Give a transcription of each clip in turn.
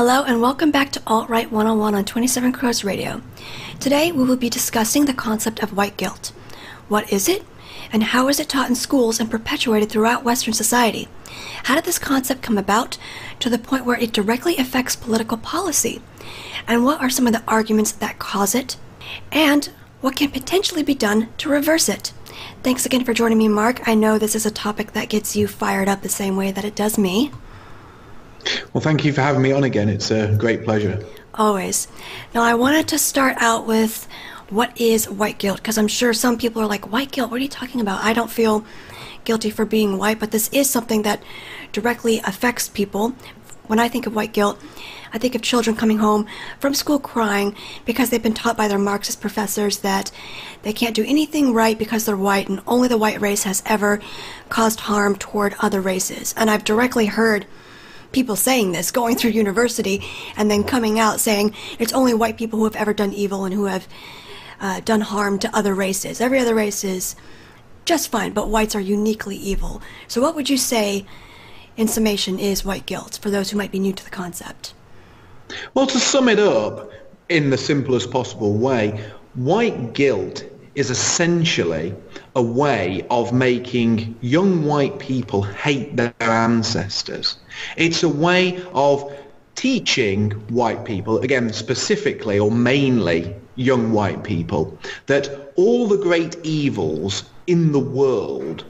Hello and welcome back to Alt-Right 101 on 27 Crows Radio. Today we will be discussing the concept of white guilt. What is it? And how is it taught in schools and perpetuated throughout Western society? How did this concept come about to the point where it directly affects political policy? And what are some of the arguments that cause it? And what can potentially be done to reverse it? Thanks again for joining me, Mark. I know this is a topic that gets you fired up the same way that it does me. Well, thank you for having me on again. It's a great pleasure. Always. Now, I wanted to start out with what is white guilt, because I'm sure some people are like, white guilt, what are you talking about? I don't feel guilty for being white, but this is something that directly affects people. When I think of white guilt, I think of children coming home from school crying because they've been taught by their Marxist professors that they can't do anything right because they're white and only the white race has ever caused harm toward other races. And I've directly heard people saying this, going through university, and then coming out saying it's only white people who have ever done evil and who have done harm to other races. Every other race is just fine, but whites are uniquely evil. So what would you say, in summation, is white guilt for those who might be new to the concept? Well, to sum it up in the simplest possible way, white guilt is essentially a way of making young white people hate their ancestors. It's a way of teaching white people, again specifically or mainly young white people, that all the great evils in the world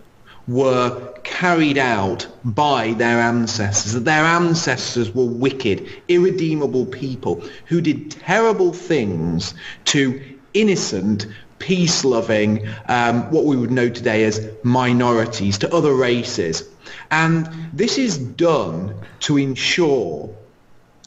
were carried out by their ancestors, that their ancestors were wicked, irredeemable people who did terrible things to innocent, peace-loving, what we would know today as minorities, to other races. And this is done to ensure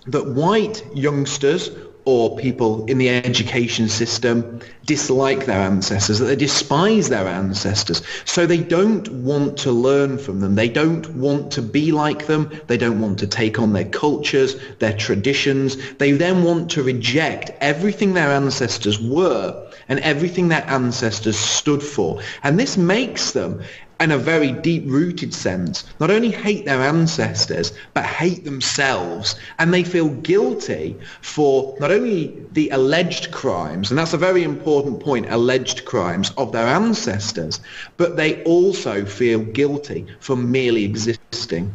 that white youngsters or people in the education system dislike their ancestors, that they despise their ancestors. So they don't want to learn from them. They don't want to be like them. They don't want to take on their cultures, their traditions. They then want to reject everything their ancestors were and everything their ancestors stood for. And this makes them, in a very deep-rooted sense, not only hate their ancestors, but hate themselves. And they feel guilty for not only the alleged crimes, and that's a very important point, alleged crimes of their ancestors, but they also feel guilty for merely existing.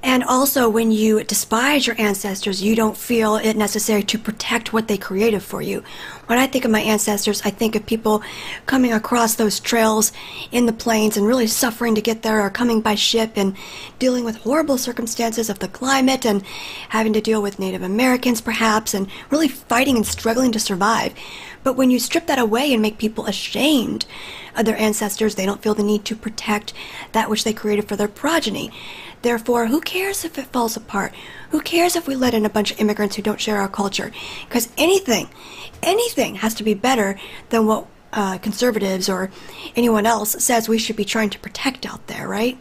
And also, when you despise your ancestors, you don't feel it necessary to protect what they created for you. When I think of my ancestors, I think of people coming across those trails in the plains and really suffering to get there, or coming by ship and dealing with horrible circumstances of the climate and having to deal with Native Americans perhaps, and really fighting and struggling to survive. But when you strip that away and make people ashamed of their ancestors, they don't feel the need to protect that which they created for their progeny. Therefore, who cares if it falls apart? Who cares if we let in a bunch of immigrants who don't share our culture? Because anything has to be better than what conservatives or anyone else says we should be trying to protect out there, right?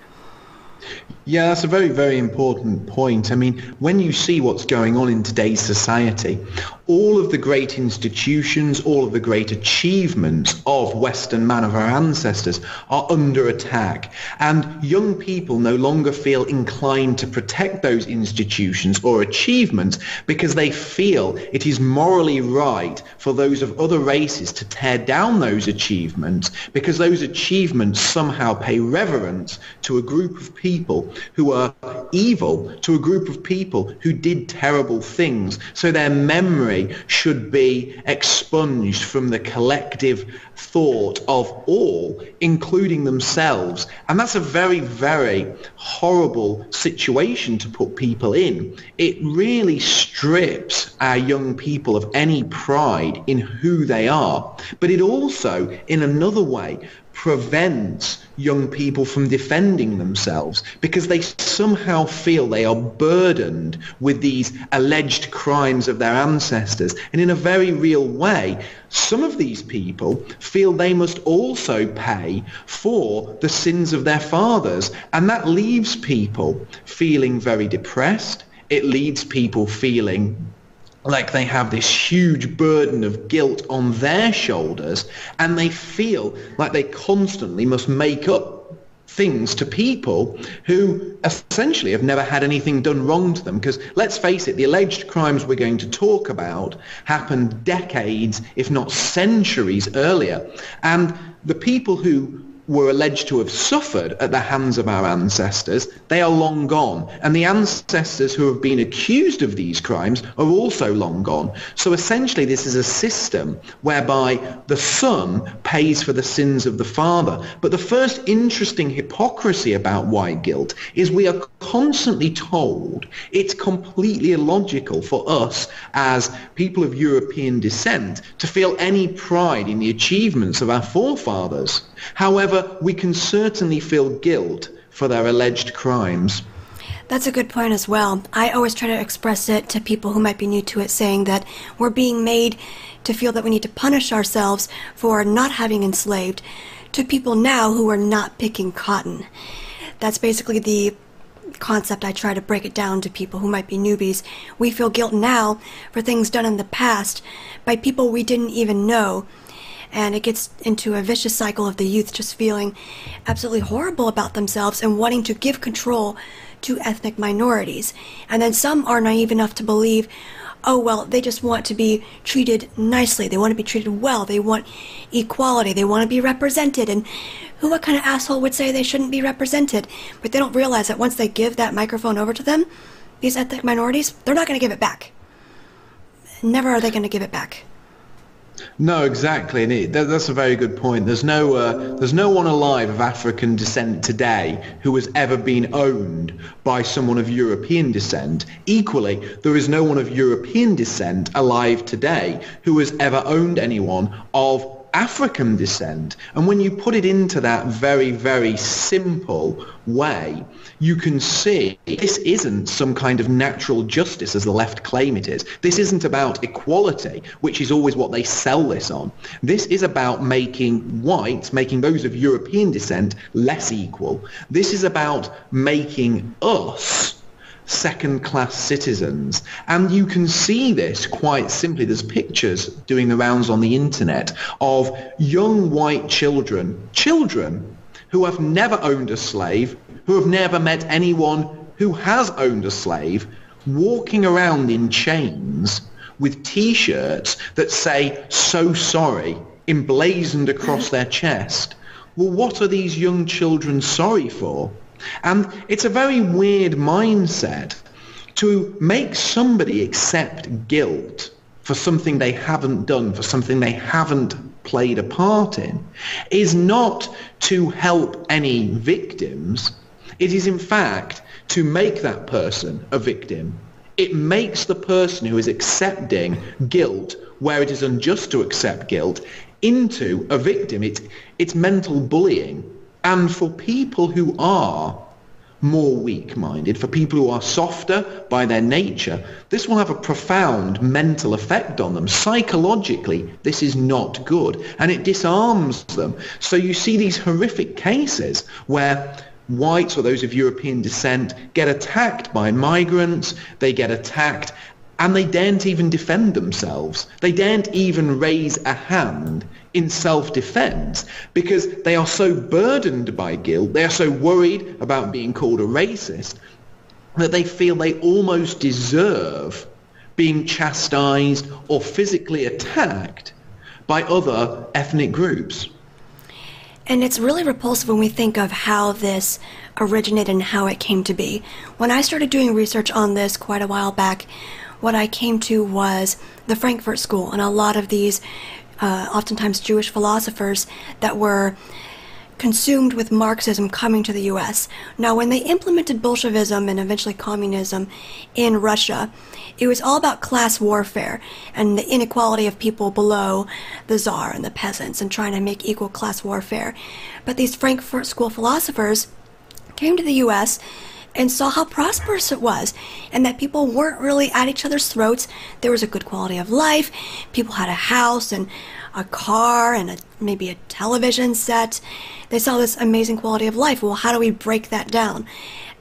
Yeah, that's a very, very important point. I mean, when you see what's going on in today's society, all of the great institutions, all of the great achievements of Western man, of our ancestors, are under attack. And young people no longer feel inclined to protect those institutions or achievements because they feel it is morally right for those of other races to tear down those achievements, because those achievements somehow pay reverence to a group of people who are evil, to a group of people who did terrible things. So their memory should be expunged from the collective thought of all, including themselves. And that's a very, very horrible situation to put people in. It really strips our young people of any pride in who they are. But it also, in another way, prevents young people from defending themselves because they somehow feel they are burdened with these alleged crimes of their ancestors. And in a very real way, some of these people feel they must also pay for the sins of their fathers. And that leaves people feeling very depressed. It leaves people feeling like they have this huge burden of guilt on their shoulders, and they feel like they constantly must make up things to people who essentially have never had anything done wrong to them. Because let's face it, the alleged crimes we're going to talk about happened decades, if not centuries earlier. And the people who were alleged to have suffered at the hands of our ancestors, they are long gone. And the ancestors who have been accused of these crimes are also long gone. So essentially this is a system whereby the son pays for the sins of the father. But the first interesting hypocrisy about white guilt is we are constantly told it's completely illogical for us as people of European descent to feel any pride in the achievements of our forefathers. However, we can certainly feel guilt for their alleged crimes. That's a good point as well. I always try to express it to people who might be new to it, saying that we're being made to feel that we need to punish ourselves for not having enslaved to people now who are not picking cotton. That's basically the concept I try to break it down to people who might be newbies. We feel guilt now for things done in the past by people we didn't even know. And it gets into a vicious cycle of the youth just feeling absolutely horrible about themselves and wanting to give control to ethnic minorities. And then some are naive enough to believe, oh, well, they just want to be treated nicely. They want to be treated well. They want equality. They want to be represented. And what kind of asshole would say they shouldn't be represented? But they don't realize that once they give that microphone over to them, these ethnic minorities, they're not going to give it back. Never are they going to give it back. No, exactly, and that's a very good point. There's no one alive of African descent today who has ever been owned by someone of European descent. Equally, there is no one of European descent alive today who has ever owned anyone of African descent. And when you put it into that very, very simple way, you can see this isn't some kind of natural justice as the left claim it is. This isn't about equality, which is always what they sell this on. This is about making whites, making those of European descent less equal. This is about making us second-class citizens. And you can see this quite simply. There's pictures doing the rounds on the internet of young white children who have never owned a slave, who have never met anyone who has owned a slave, walking around in chains with T-shirts that say, "So sorry," emblazoned across their chest. Well, what are these young children sorry for? And it's a very weird mindset to make somebody accept guilt for something they haven't done, for something they haven't played a part in, is not to help any victims. It is in fact to make that person a victim. It makes the person who is accepting guilt where it is unjust to accept guilt into a victim. It's mental bullying. And for people who are more weak-minded, for people who are softer by their nature, this will have a profound mental effect on them. Psychologically, this is not good, and it disarms them. So you see these horrific cases where whites or those of European descent get attacked by migrants, they get attacked, and they daren't even defend themselves. They daren't even raise a hand in self-defense because they are so burdened by guilt, they are so worried about being called a racist that they feel they almost deserve being chastised or physically attacked by other ethnic groups. And it's really repulsive when we think of how this originated and how it came to be. When I started doing research on this quite a while back, what I came to was the Frankfurt School and a lot of these oftentimes Jewish philosophers that were consumed with Marxism coming to the U.S. Now, when they implemented Bolshevism and eventually communism in Russia, it was all about class warfare and the inequality of people below the Tsar and the peasants and trying to make equal class warfare. But these Frankfurt School philosophers came to the U.S. and saw how prosperous it was and that people weren't really at each other's throats. There was a good quality of life. People had a house and a car and maybe a television set. They saw this amazing quality of life. Well, how do we break that down?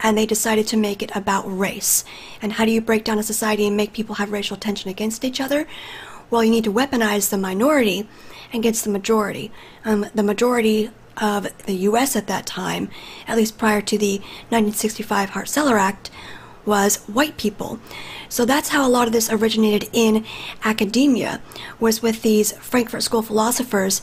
And they decided to make it about race. And how do you break down a society and make people have racial tension against each other? Well, you need to weaponize the minority against the majority. The majority of the U.S. at that time, at least prior to the 1965 Hart-Celler Act, was white people. So that's how a lot of this originated in academia, was with these Frankfurt School philosophers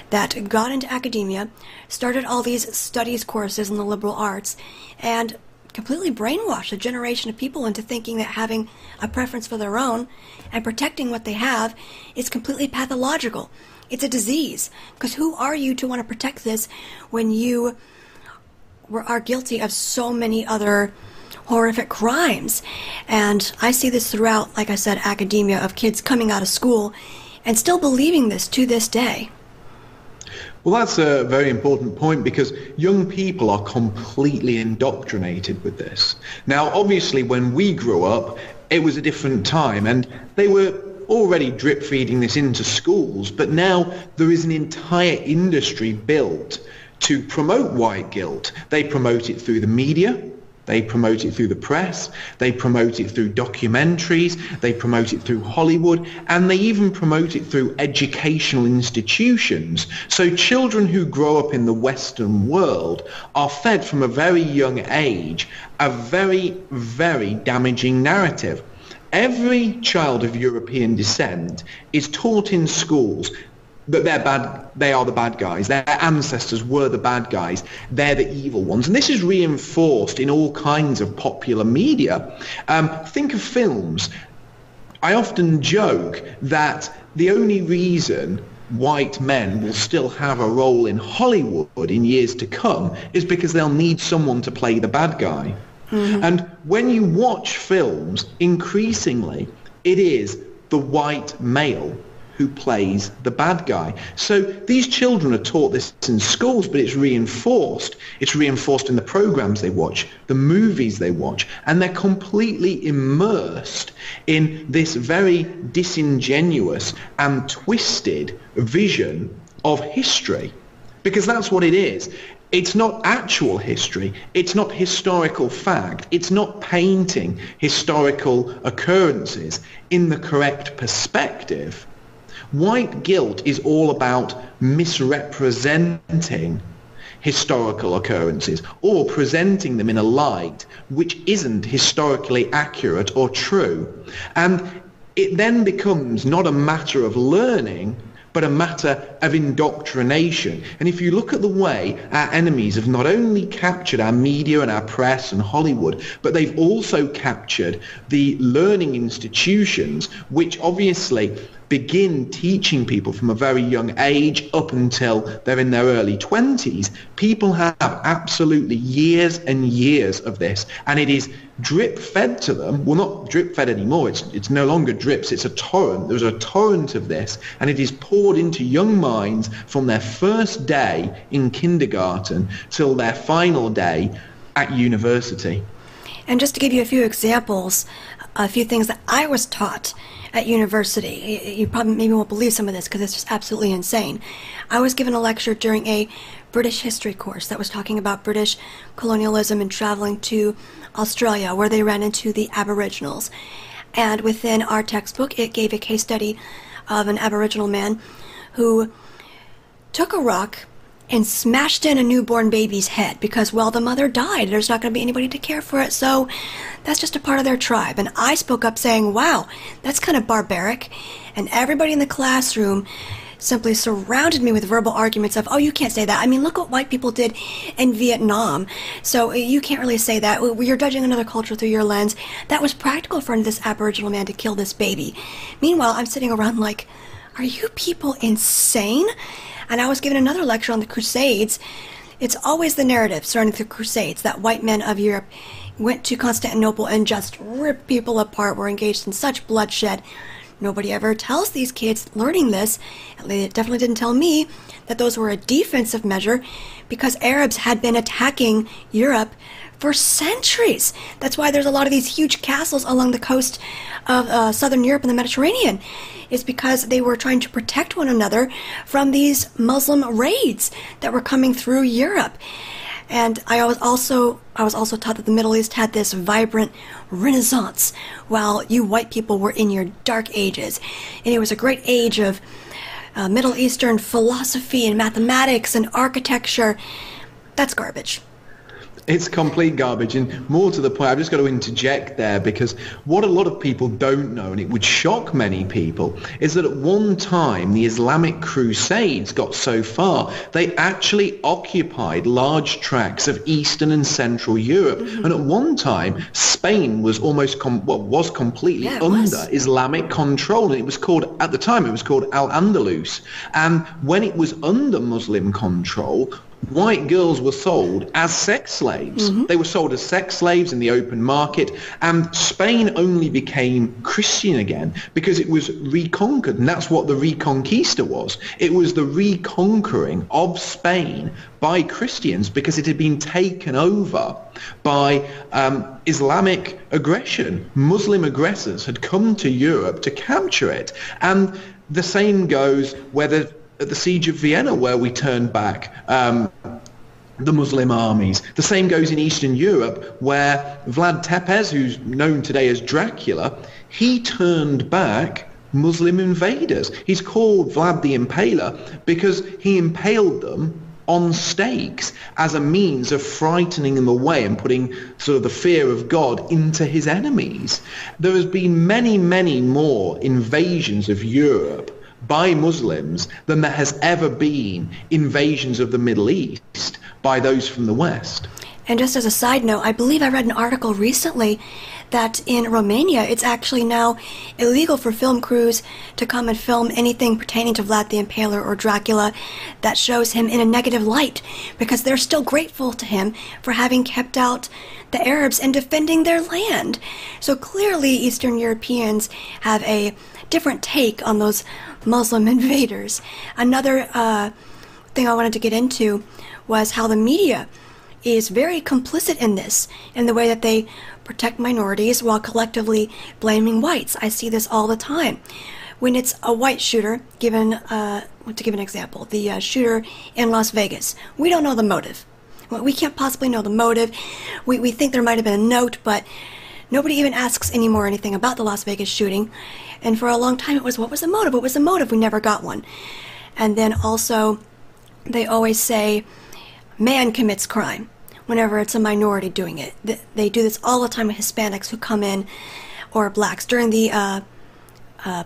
that got into academia, started all these studies courses in the liberal arts, and completely brainwashed a generation of people into thinking that having a preference for their own and protecting what they have is completely pathological. It's a disease. Because who are you to want to protect this when you are guilty of so many other horrific crimes? And I see this throughout, like I said, academia, of kids coming out of school and still believing this to this day. Well, that's a very important point, because young people are completely indoctrinated with this. Now, obviously, when we grew up, it was a different time, and they were already drip feeding this into schools, but now there is an entire industry built to promote white guilt. They promote it through the media, they promote it through the press, they promote it through documentaries, they promote it through Hollywood, and they even promote it through educational institutions. So children who grow up in the Western world are fed from a very young age a very, very damaging narrative. Every child of European descent is taught in schools that they're bad, they are the bad guys, their ancestors were the bad guys, they're the evil ones. And this is reinforced in all kinds of popular media. Think of films. I often joke that the only reason white men will still have a role in Hollywood in years to come is because they'll need someone to play the bad guy. Mm-hmm. And when you watch films, increasingly, it is the white male who plays the bad guy. So these children are taught this in schools, but it's reinforced. It's reinforced in the programs they watch, the movies they watch, and they're completely immersed in this very disingenuous and twisted vision of history. Because that's what it is. It's not actual history. It's not historical fact. It's not painting historical occurrences in the correct perspective. White guilt is all about misrepresenting historical occurrences or presenting them in a light which isn't historically accurate or true. And it then becomes not a matter of learning, but a matter of indoctrination. And if you look at the way our enemies have not only captured our media and our press and Hollywood, but they've also captured the learning institutions, which obviously begin teaching people from a very young age up until they're in their early 20s. People have absolutely years and years of this, and it is drip fed to them. Well, not drip fed anymore. It's no longer drips. It's a torrent. There's a torrent of this, and it is poured into young minds from their first day in kindergarten till their final day at university. And just to give you a few examples, a few things that I was taught at university. You probably maybe won't believe some of this because it's just absolutely insane. I was given a lecture during a British history course that was talking about British colonialism and traveling to Australia, where they ran into the Aboriginals. And within our textbook, it gave a case study of an Aboriginal man who took a rock and smashed in a newborn baby's head because, well, the mother died. There's not going to be anybody to care for it, so that's just a part of their tribe. And I spoke up saying, wow, that's kind of barbaric. And everybody in the classroom simply surrounded me with verbal arguments of, oh, you can't say that. I mean, look what white people did in Vietnam. So you can't really say that. You're judging another culture through your lens. That was practical for this Aboriginal man to kill this baby. Meanwhile, I'm sitting around like, are you people insane? And I was given another lecture on the Crusades. It's always the narrative surrounding the Crusades that white men of Europe went to Constantinople and just ripped people apart, were engaged in such bloodshed. Nobody ever tells these kids learning this, and they definitely didn't tell me, that those were a defensive measure because Arabs had been attacking Europe for centuries. That's why there's a lot of these huge castles along the coast of southern Europe and the Mediterranean. Is because they were trying to protect one another from these Muslim raids that were coming through Europe. And I was also taught that the Middle East had this vibrant renaissance while you white people were in your dark ages. And it was a great age of Middle Eastern philosophy and mathematics and architecture. That's garbage. It's complete garbage, and more to the point, I've just got to interject there, because what a lot of people don't know, and it would shock many people, is that at one time the Islamic Crusades got so far, they actually occupied large tracts of Eastern and Central Europe. Mm-hmm. And at one time, Spain was almost was completely under Islamic control, and it was called, at the time, it was called Al-Andalus. And when it was under Muslim control, white girls were sold as sex slaves. Mm-hmm. They were sold as sex slaves in the open market, and Spain only became Christian again because it was reconquered, and that's what the Reconquista was. It was the reconquering of Spain by Christians because it had been taken over by Islamic aggression. Muslim aggressors had come to Europe to capture it. And the same goes whether at the Siege of Vienna, where we turned back the Muslim armies. The same goes in Eastern Europe, where Vlad Tepes, who's known today as Dracula, he turned back Muslim invaders. He's called Vlad the Impaler because he impaled them on stakes as a means of frightening them away and putting sort of the fear of God into his enemies. There has been many, many more invasions of Europe by Muslims than there has ever been invasions of the Middle East by those from the West. And just as a side note, I believe I read an article recently that in Romania it's actually now illegal for film crews to come and film anything pertaining to Vlad the Impaler or Dracula that shows him in a negative light, because they're still grateful to him for having kept out the Arabs and defending their land. So clearly Eastern Europeans have a different take on those Muslim invaders. Another thing I wanted to get into was how the media is very complicit in this, in the way that they protect minorities while collectively blaming whites. I see this all the time. When it's a white shooter, to give an example, the shooter in Las Vegas, we don't know the motive. Well, we can't possibly know the motive. We think there might have been a note, but nobody even asks anymore anything about the Las Vegas shooting. And for a long time it was, what was the motive? What was the motive? We never got one. And then also, they always say, man commits crime whenever it's a minority doing it. They do this all the time with Hispanics who come in, or blacks. During the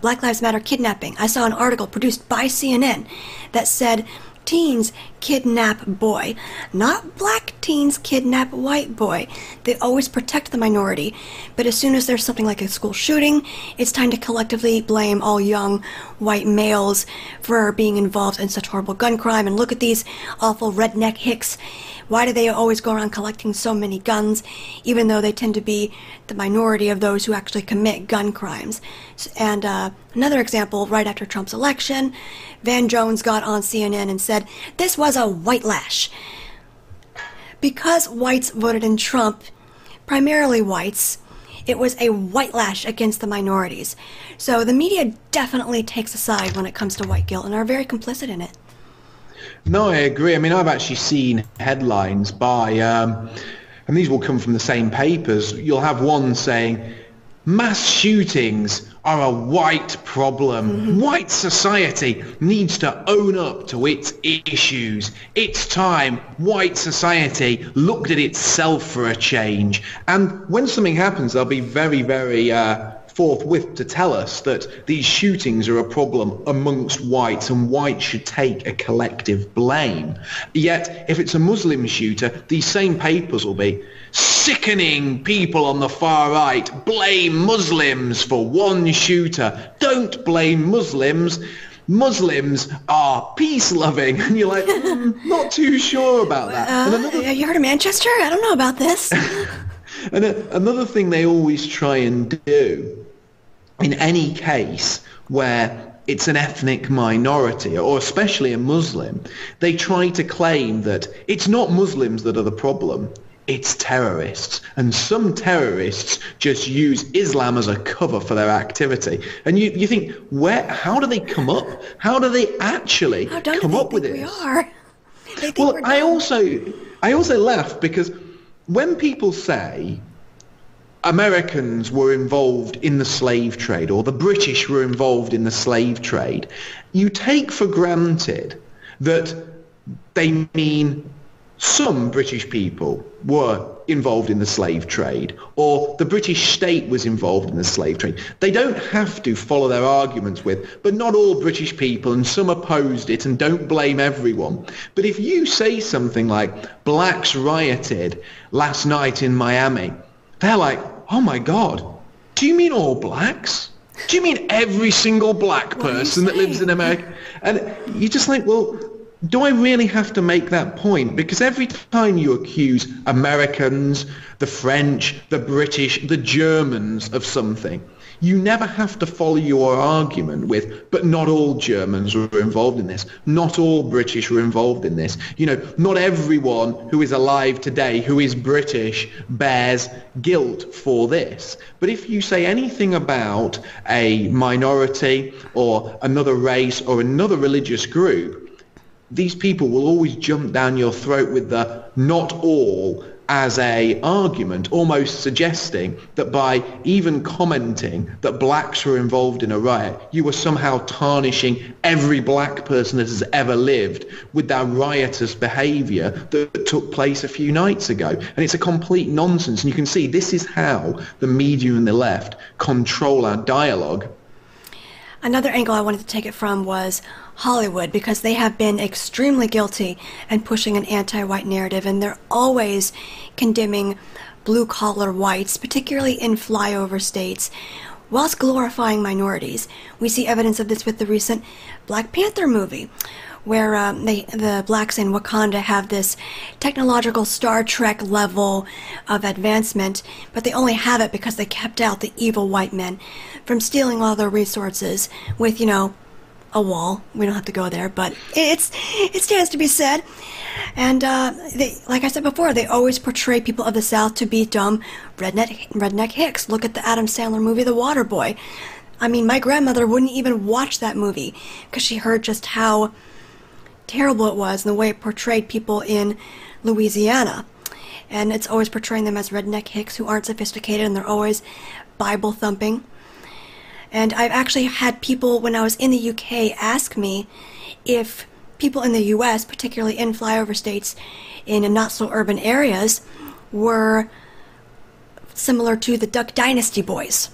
Black Lives Matter kidnapping, I saw an article produced by CNN that said, teens kidnap boy. Not black teens kidnap white boy. They always protect the minority. But as soon as there's something like a school shooting, it's time to collectively blame all young white males for being involved in such horrible gun crime. And look at these awful redneck hicks. Why do they always go around collecting so many guns, even though they tend to be the minority of those who actually commit gun crimes? And another example, right after Trump's election, Van Jones got on CNN and said, this was a white lash. Because whites voted in Trump, primarily whites, it was a white lash against the minorities. So the media definitely takes a side when it comes to white guilt and are very complicit in it. No, I agree. I mean, I've actually seen headlines by, and these will come from the same papers. You'll have one saying, mass shootings are a white problem. Mm-hmm. White society needs to own up to its issues. It's time white society looked at itself for a change. And when something happens, they'll be very, very forthwith to tell us that these shootings are a problem amongst whites and whites should take a collective blame. Yet, if it's a Muslim shooter, these same papers will be sickening people on the far right, blame Muslims for one shooter. Don't blame Muslims. Muslims are peace-loving. And you're like, not too sure about that. You heard of Manchester? I don't know about this. And another thing they always try and do, in any case where it's an ethnic minority, or especially a Muslim, they try to claim that it's not Muslims that are the problem, it's terrorists. And some terrorists just use Islam as a cover for their activity. And you think, how do they come up? How do they actually come up with it? We are. Well, I also laugh because when people say Americans were involved in the slave trade, or the British were involved in the slave trade, you take for granted that they mean some British people were involved in the slave trade, or the British state was involved in the slave trade. They don't have to follow their arguments with, but not all British people, and some opposed it, and don't blame everyone. But if you say something like, blacks rioted last night in Miami, they're like, oh my God, do you mean all blacks? Do you mean every single black person that lives in America? And you're just like, well, do I really have to make that point? Because every time you accuse Americans, the French, the British, the Germans of something, you never have to follow your argument with, but not all Germans were involved in this. Not all British were involved in this. You know, not everyone who is alive today who is British bears guilt for this. But if you say anything about a minority or another race or another religious group, these people will always jump down your throat with the not all as a argument, almost suggesting that by even commenting that blacks were involved in a riot, you were somehow tarnishing every black person that has ever lived with that riotous behaviour that took place a few nights ago. And it's a complete nonsense. And you can see this is how the media and the left control our dialogue. Another angle I wanted to take it from was Hollywood, because they have been extremely guilty in pushing an anti-white narrative, and they're always condemning blue-collar whites, particularly in flyover states, whilst glorifying minorities. We see evidence of this with the recent Black Panther movie, where the blacks in Wakanda have this technological Star Trek level of advancement, but they only have it because they kept out the evil white men from stealing all their resources with, you know, a wall. We don't have to go there, but it stands to be said. And like I said before, they always portray people of the South to be dumb redneck hicks. Look at the Adam Sandler movie, The Waterboy. I mean, my grandmother wouldn't even watch that movie because she heard just how terrible it was and the way it portrayed people in Louisiana. And it's always portraying them as redneck hicks who aren't sophisticated, and they're always Bible thumping. And I've actually had people when I was in the UK ask me if people in the US, particularly in flyover states in not so urban areas, were similar to the Duck Dynasty boys.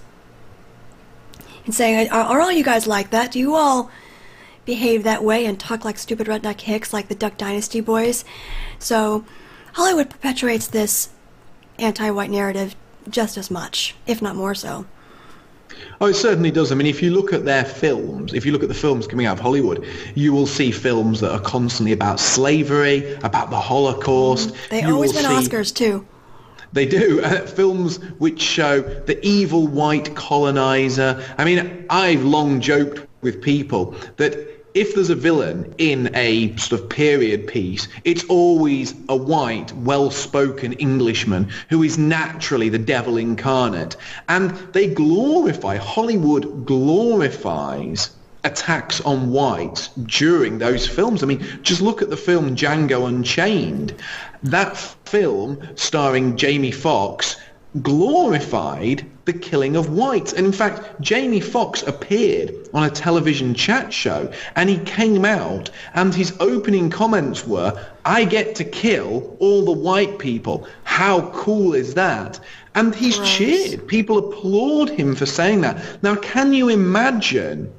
And saying, are all you guys like that? Do you all behave that way and talk like stupid redneck hicks like the Duck Dynasty boys? So Hollywood perpetuates this anti-white narrative just as much, if not more so. Oh, it certainly does. I mean, if you look at their films, if you look at the films coming out of Hollywood, you will see films that are constantly about slavery, about the Holocaust. They always win Oscars, too. They do. Films which show the evil white colonizer. I mean, I've long joked with people that if there's a villain in a sort of period piece, it's always a white, well-spoken Englishman who is naturally the devil incarnate. And they glorify, Hollywood glorifies attacks on whites during those films. I mean, just look at the film Django Unchained. That film, starring Jamie Foxx, glorified the killing of whites. And in fact, Jamie Foxx appeared on a television chat show, and he came out and his opening comments were, "I get to kill all the white people. How cool is that?" And he's cheered. People applaud him for saying that. Now, can you imagine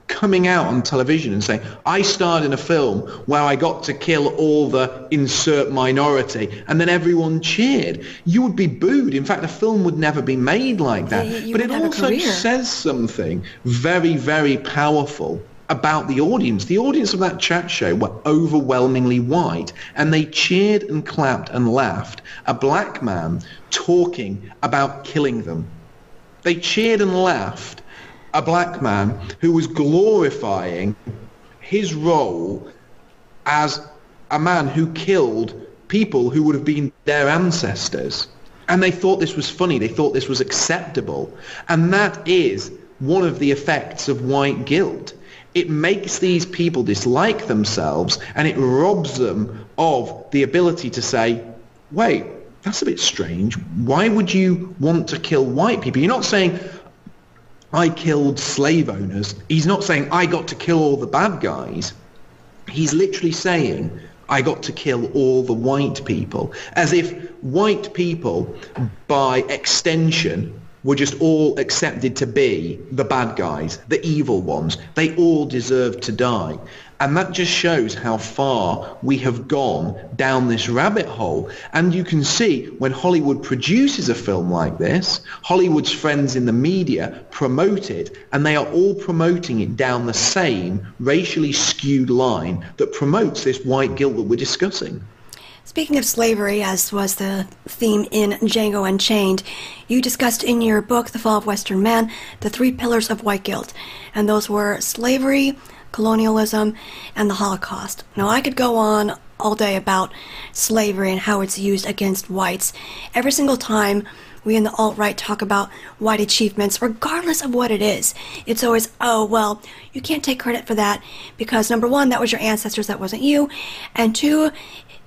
coming out on television and saying, "I starred in a film where I got to kill all the insert minority," and then everyone cheered? You would be booed. In fact, the film would never be made like that. But it also says something very, very powerful about the audience. The audience of that chat show were overwhelmingly white, and they cheered and clapped and laughed a black man talking about killing them. They cheered and laughed a black man who was glorifying his role as a man who killed people who would have been their ancestors. And they thought this was funny. They thought this was acceptable. And that is one of the effects of white guilt. It makes these people dislike themselves, and it robs them of the ability to say, wait, that's a bit strange. Why would you want to kill white people? You're not saying, I killed slave owners. He's not saying, I got to kill all the bad guys. He's literally saying, I got to kill all the white people, as if white people, by extension, were just all accepted to be the bad guys, the evil ones. They all deserve to die. And that just shows how far we have gone down this rabbit hole. And you can see when Hollywood produces a film like this, Hollywood's friends in the media promote it, and they are all promoting it down the same racially skewed line that promotes this white guilt that we're discussing. Speaking of slavery, as was the theme in Django Unchained, you discussed in your book, The Fall of Western Man, the 3 pillars of white guilt. And those were slavery, colonialism, and the Holocaust. Now, I could go on all day about slavery and how it's used against whites. Every single time we in the alt-right talk about white achievements, regardless of what it is, it's always, oh, well, you can't take credit for that because, number one, that was your ancestors, that wasn't you, and two,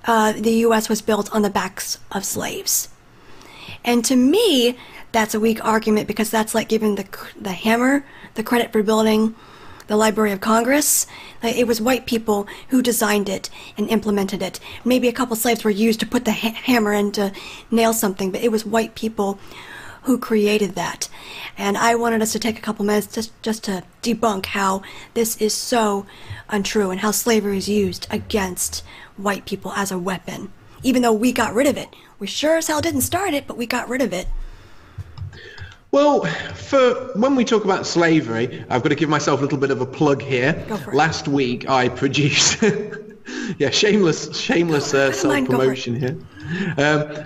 the U.S. was built on the backs of slaves. And to me, that's a weak argument because that's like giving the hammer the credit for building the Library of Congress. It was white people who designed it and implemented it. Maybe a couple slaves were used to put the hammer in to nail something, but it was white people who created that. And I wanted us to take a couple minutes just to debunk how this is so untrue and how slavery is used against white people as a weapon, even though we got rid of it. We sure as hell didn't start it, but we got rid of it. Well, when we talk about slavery, I've got to give myself a little bit of a plug here. Go for it. Last week I produced, shameless self-promotion here.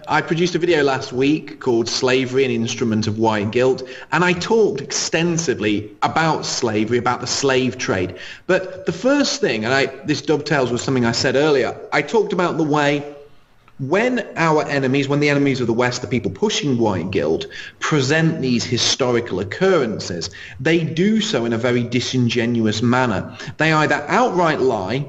I produced a video last week called Slavery, an Instrument of White Guilt, and I talked extensively about slavery, about the slave trade. But the first thing, and this dovetails with something I said earlier, I talked about the way when the enemies of the West, the people pushing white guilt, present these historical occurrences, they do so in a very disingenuous manner. They either outright lie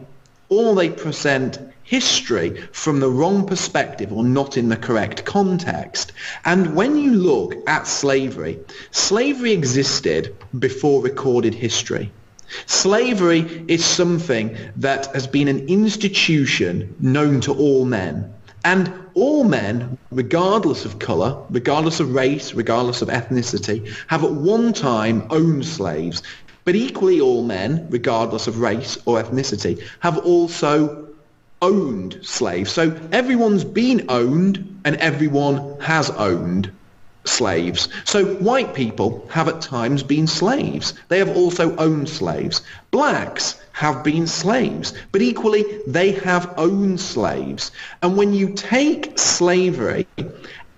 or they present history from the wrong perspective or not in the correct context. And when you look at slavery, slavery existed before recorded history. Slavery is something that has been an institution known to all men. And all men, regardless of colour, regardless of race, regardless of ethnicity, have at one time owned slaves. But equally all men, regardless of race or ethnicity, have also owned slaves. So everyone's been owned and everyone has owned slaves. So white people have at times been slaves. They have also owned slaves. Blacks have been slaves, but equally they have owned slaves. And when you take slavery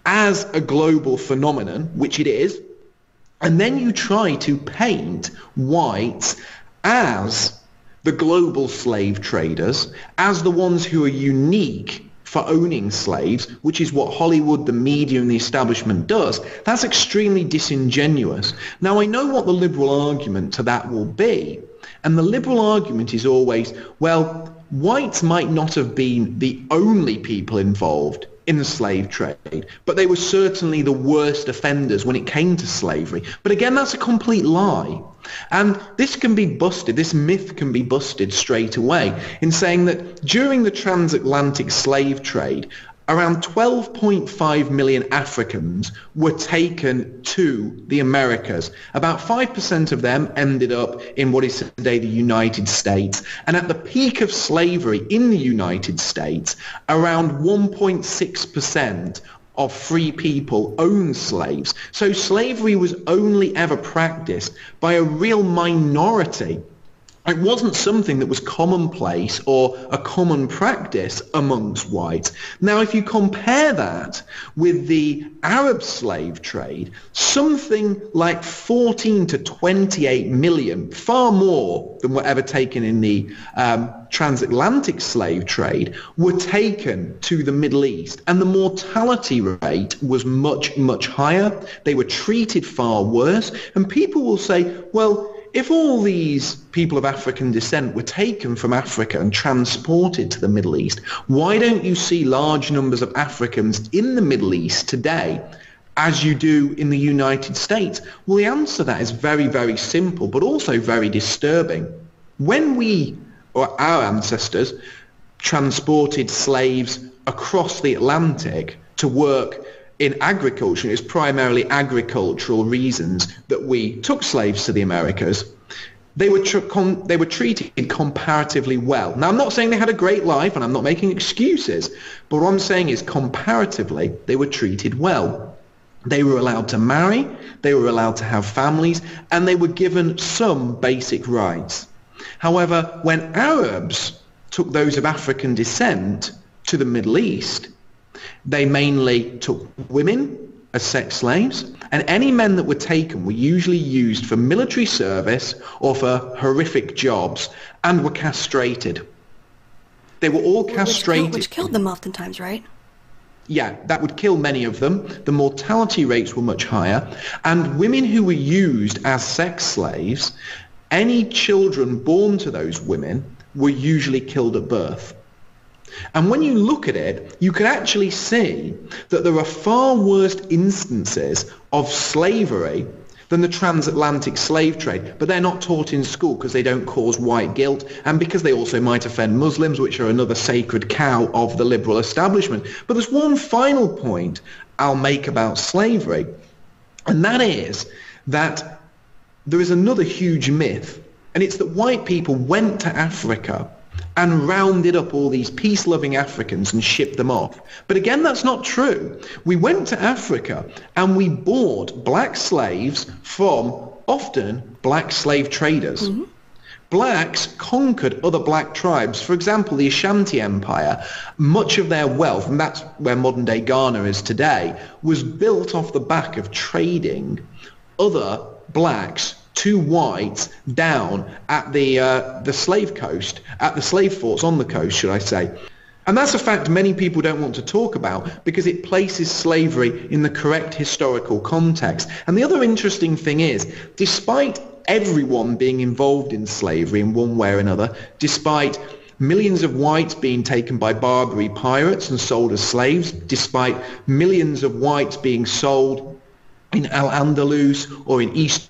as a global phenomenon, which it is, and then you try to paint whites as the global slave traders, as the ones who are unique for owning slaves, which is what Hollywood, the media, and the establishment does, that's extremely disingenuous. Now, I know what the liberal argument to that will be, and the liberal argument is always, well, whites might not have been the only people involved in the slave trade, but they were certainly the worst offenders when it came to slavery. But again, that's a complete lie. And this can be busted, this myth can be busted straight away in saying that during the transatlantic slave trade, around 12.5 million Africans were taken to the Americas. About 5% of them ended up in what is today the United States. And at the peak of slavery in the United States, around 1.6% of free people owned slaves. So slavery was only ever practiced by a real minority. It wasn't something that was commonplace or a common practice amongst whites. Now, if you compare that with the Arab slave trade, something like 14 to 28 million, far more than were ever taken in the transatlantic slave trade, were taken to the Middle East. And the mortality rate was much, much higher. They were treated far worse. And people will say, well, if all these people of African descent were taken from Africa and transported to the Middle East, why don't you see large numbers of Africans in the Middle East today as you do in the United States? Well, the answer to that is very, very simple, but also very disturbing. When we, or our ancestors, transported slaves across the Atlantic to work in agriculture, it's primarily agricultural reasons that we took slaves to the Americas, they were treated comparatively well. Now, I'm not saying they had a great life, and I'm not making excuses, but what I'm saying is comparatively, they were treated well. They were allowed to marry, they were allowed to have families, and they were given some basic rights. However, when Arabs took those of African descent to the Middle East, they mainly took women as sex slaves, and any men that were taken were usually used for military service or for horrific jobs and were castrated. They were all castrated. Which killed them oftentimes, right? Yeah, that would kill many of them. The mortality rates were much higher. And women who were used as sex slaves, any children born to those women were usually killed at birth. And when you look at it, you can actually see that there are far worse instances of slavery than the transatlantic slave trade, but they're not taught in school because they don't cause white guilt and because they also might offend Muslims, which are another sacred cow of the liberal establishment. But there's one final point I'll make about slavery, and that is that there is another huge myth, and it's that white people went to Africa and rounded up all these peace-loving Africans and shipped them off. But again, that's not true. We went to Africa and we bought black slaves from often black slave traders. Mm-hmm. Blacks conquered other black tribes. For example, the Ashanti Empire, much of their wealth, and that's where modern-day Ghana is today, was built off the back of trading other blacks to whites down at the slave coast, at the slave forts on the coast, should I say. And that's a fact many people don't want to talk about because it places slavery in the correct historical context. And the other interesting thing is, despite everyone being involved in slavery in one way or another, despite millions of whites being taken by Barbary pirates and sold as slaves, despite millions of whites being sold in Al-Andalus or in East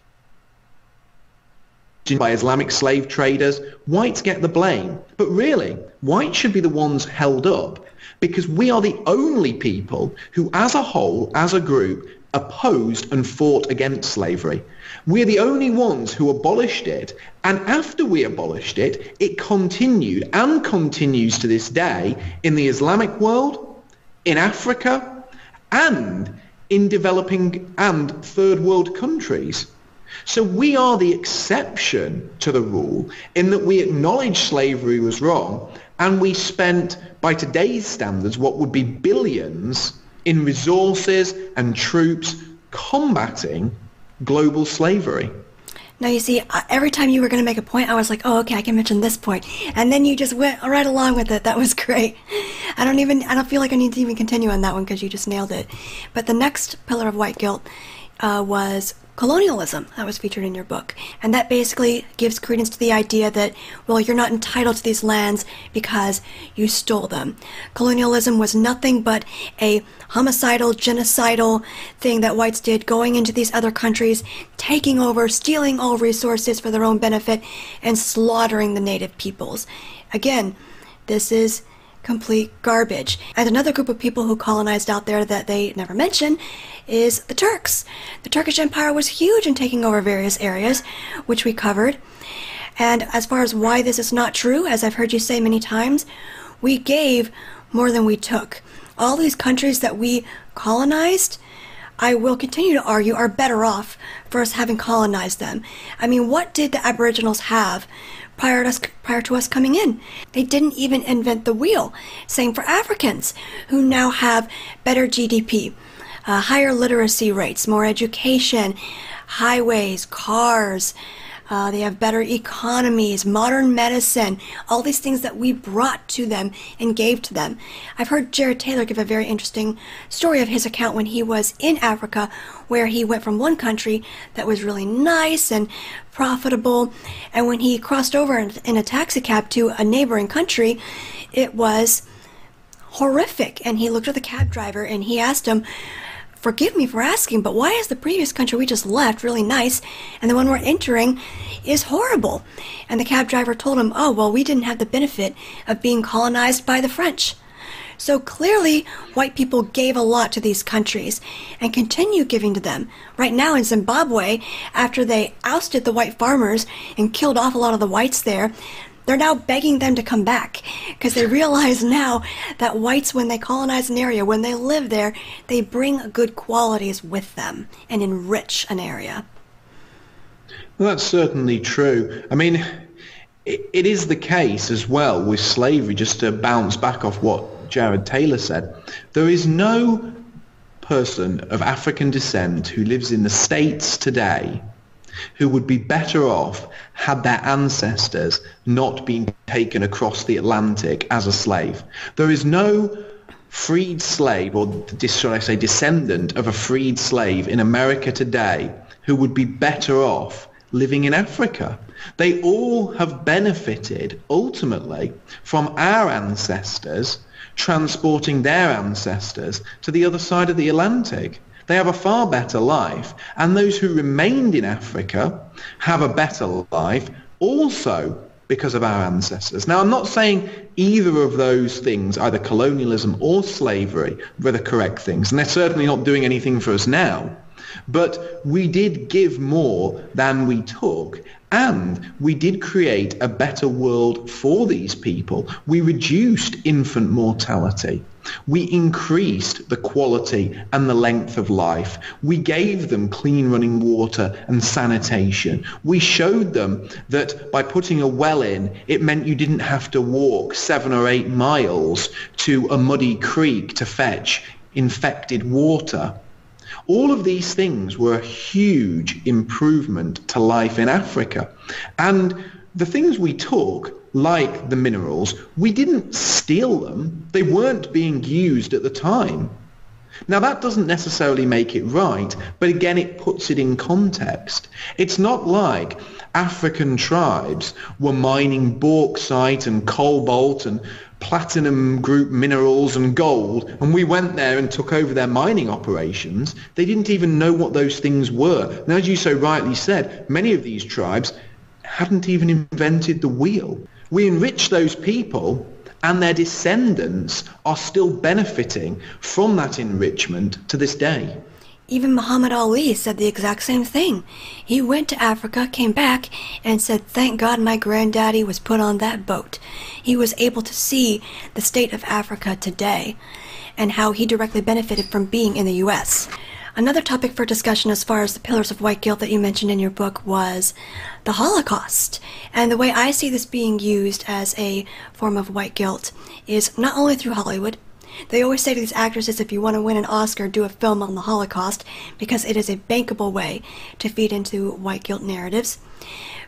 by Islamic slave traders, whites get the blame. But really, whites should be the ones held up because we are the only people who, as a whole, as a group, opposed and fought against slavery. We're the only ones who abolished it, and after we abolished it, it continued and continues to this day in the Islamic world, in Africa, and in developing and third world countries. So we are the exception to the rule in that we acknowledge slavery was wrong and we spent, by today's standards, what would be billions in resources and troops combating global slavery. Now, you see, every time you were going to make a point, I was like, oh, okay, I can mention this point. And then you just went right along with it. That was great. I don't feel like I need to even continue on that one because you just nailed it. But the next pillar of white guilt was colonialism that was featured in your book. And that basically gives credence to the idea that, well, you're not entitled to these lands because you stole them. Colonialism was nothing but a homicidal, genocidal thing that whites did, going into these other countries, taking over, stealing all resources for their own benefit, and slaughtering the native peoples. Again, this is complete garbage. And another group of people who colonized out there that they never mention is the Turks. The Turkish Empire was huge in taking over various areas, which we covered. And as far as why this is not true, as I've heard you say many times, we gave more than we took. All these countries that we colonized, I will continue to argue, are better off for us having colonized them. I mean, what did the Aboriginals have prior to us coming in? They didn't even invent the wheel. Same for Africans, who now have better GDP, higher literacy rates, more education, highways, cars, They have better economies, modern medicine, all these things that we brought to them and gave to them. I've heard Jared Taylor give a very interesting story of his account when he was in Africa, where he went from one country that was really nice and profitable, and when he crossed over in a taxi cab to a neighboring country, it was horrific. And he looked at the cab driver and he asked him, "Forgive me for asking, but why is the previous country we just left really nice and the one we're entering is horrible?" And the cab driver told him, "Oh, well, we didn't have the benefit of being colonized by the French." So clearly, white people gave a lot to these countries and continue giving to them. Right now in Zimbabwe, after they ousted the white farmers and killed off a lot of the whites there, they're now begging them to come back because they realize now that whites, when they colonize an area, when they live there, they bring good qualities with them and enrich an area. Well, that's certainly true. I mean, it is the case as well with slavery, just to bounce back off what Jared Taylor said. There is no person of African descent who lives in the States today who would be better off had their ancestors not been taken across the Atlantic as a slave. There is no freed slave, or should I say descendant of a freed slave in America today, who would be better off living in Africa. They all have benefited ultimately from our ancestors transporting their ancestors to the other side of the Atlantic. They have a far better life, and those who remained in Africa have a better life also because of our ancestors. Now, I'm not saying either of those things, either colonialism or slavery, were the correct things, and they're certainly not doing anything for us now. But we did give more than we took, and we did create a better world for these people. We reduced infant mortality. We increased the quality and the length of life. We gave them clean running water and sanitation. We showed them that by putting a well in, it meant you didn't have to walk 7 or 8 miles to a muddy creek to fetch infected water. All of these things were a huge improvement to life in Africa. And the things we took, like the minerals, we didn't steal them. They weren't being used at the time. Now, that doesn't necessarily make it right, but again, it puts it in context. It's not like African tribes were mining bauxite and cobalt and platinum group minerals and gold, and we went there and took over their mining operations. They didn't even know what those things were. Now, as you so rightly said, many of these tribes hadn't even invented the wheel. We enriched those people, and their descendants are still benefiting from that enrichment to this day. Even Muhammad Ali said the exact same thing. He went to Africa, came back, and said, "Thank God my granddaddy was put on that boat." He was able to see the state of Africa today and how he directly benefited from being in the U.S. Another topic for discussion as far as the pillars of white guilt that you mentioned in your book was the Holocaust. And the way I see this being used as a form of white guilt is not only through Hollywood. They always say to these actresses, if you want to win an Oscar, do a film on the Holocaust, because it is a bankable way to feed into white guilt narratives.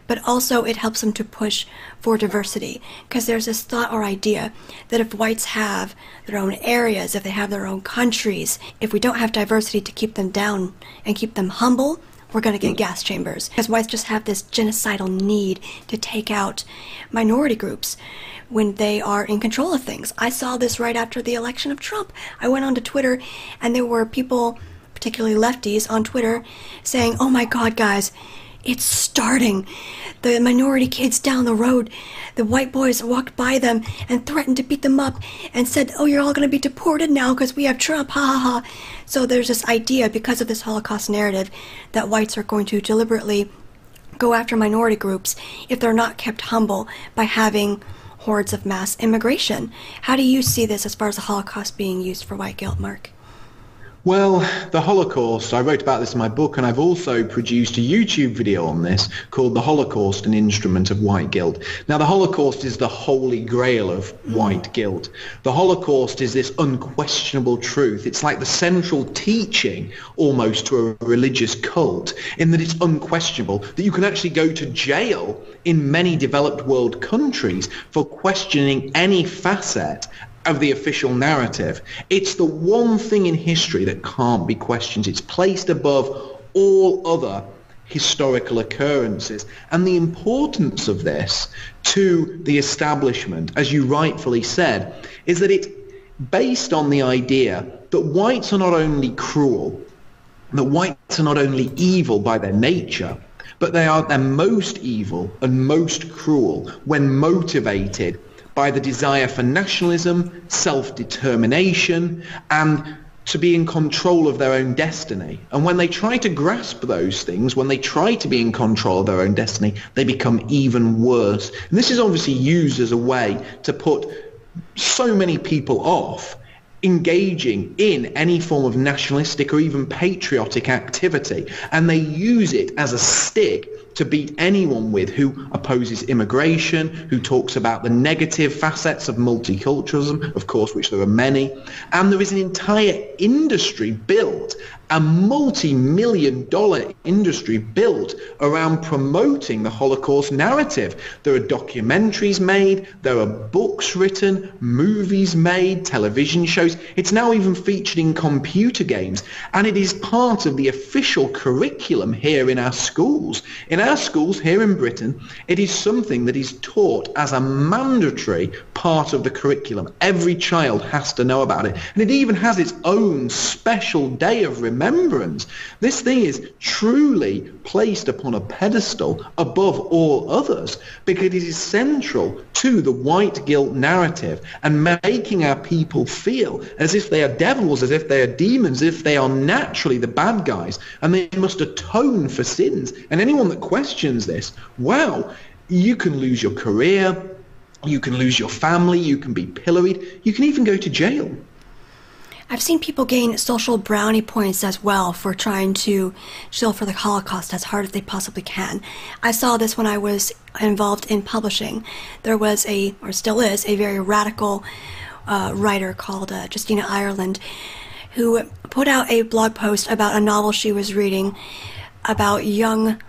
But also it helps them to push for diversity, because there's this thought or idea that if whites have their own areas, if they have their own countries, if we don't have diversity to keep them down and keep them humble, we're going to get gas chambers. Because whites just have this genocidal need to take out minority groups when they are in control of things. I saw this right after the election of Trump. I went onto Twitter, and there were people, particularly lefties, on Twitter saying, "Oh my God, guys, it's starting. The minority kids down the road, the white boys walked by them and threatened to beat them up and said, 'Oh, you're all going to be deported now because we have Trump, ha ha ha.'" So there's this idea, because of this Holocaust narrative, that whites are going to deliberately go after minority groups if they're not kept humble by having hordes of mass immigration. How do you see this as far as the Holocaust being used for white guilt, Mark? Well, the Holocaust, I wrote about this in my book, and I've also produced a YouTube video on this called The Holocaust, an Instrument of White Guilt. Now, the Holocaust is the holy grail of white guilt. The Holocaust is this unquestionable truth. It's like the central teaching almost to a religious cult, in that it's unquestionable, that you can actually go to jail in many developed world countries for questioning any facet of the official narrative. It's the one thing in history that can't be questioned. It's placed above all other historical occurrences. And the importance of this to the establishment, as you rightfully said, is that it's based on the idea that whites are not only cruel, that whites are not only evil by their nature, but they're most evil and most cruel when motivated by the desire for nationalism, self-determination, and to be in control of their own destiny. And when they try to grasp those things, when they try to be in control of their own destiny, they become even worse. And this is obviously used as a way to put so many people off engaging in any form of nationalistic or even patriotic activity. And they use it as a stick to beat anyone with who opposes immigration, who talks about the negative facets of multiculturalism, of course, which there are many. And there is an entire industry built, a multi-million-dollar industry built around promoting the Holocaust narrative. There are documentaries made, there are books written, movies made, television shows. It's now even featured in computer games, and it is part of the official curriculum here in our schools. In our schools here in Britain, it is something that is taught as a mandatory part of the curriculum. Every child has to know about it, and it even has its own special day of remembrance. This thing is truly placed upon a pedestal above all others because it is central to the white guilt narrative and making our people feel as if they are devils, as if they are demons, as if they are naturally the bad guys and they must atone for sins. And anyone that questions this, well, you can lose your career, you can lose your family, you can be pilloried, you can even go to jail. I've seen people gain social brownie points as well for trying to shill for the Holocaust as hard as they possibly can. I saw this when I was involved in publishing. There was or still is, a very radical writer called Justina Ireland, who put out a blog post about a novel she was reading about young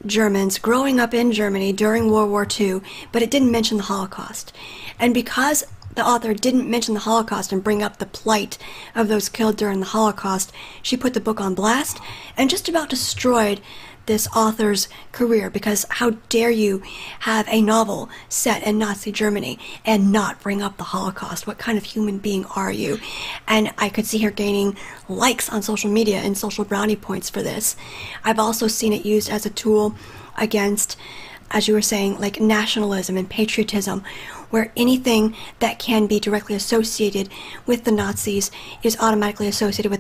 Germans growing up in Germany during World War II, but it didn't mention the Holocaust. And because the author didn't mention the Holocaust and bring up the plight of those killed during the Holocaust, she put the book on blast and just about destroyed this author's career, because how dare you have a novel set in Nazi Germany and not bring up the Holocaust? What kind of human being are you? And I could see her gaining likes on social media and social brownie points for this. I've also seen it used as a tool against, as you were saying, like nationalism and patriotism, where anything that can be directly associated with the Nazis is automatically associated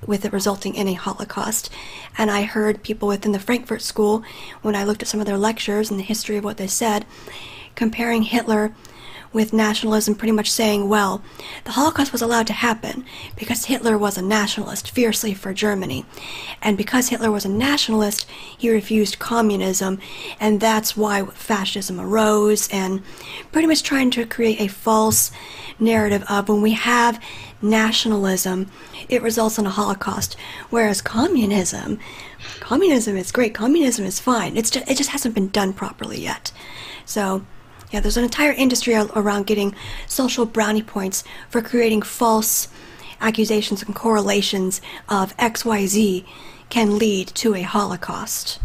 with it resulting in a Holocaust. And I heard people within the Frankfurt School, when I looked at some of their lectures and the history of what they said, comparing Hitler with nationalism, pretty much saying, well, the Holocaust was allowed to happen because Hitler was a nationalist, fiercely for Germany. And because Hitler was a nationalist, he refused communism, and that's why fascism arose, and pretty much trying to create a false narrative of when we have nationalism, it results in a Holocaust, whereas communism is great, communism is fine, it just hasn't been done properly yet. So yeah, there's an entire industry around getting social brownie points for creating false accusations and correlations of XYZ can lead to a Holocaust.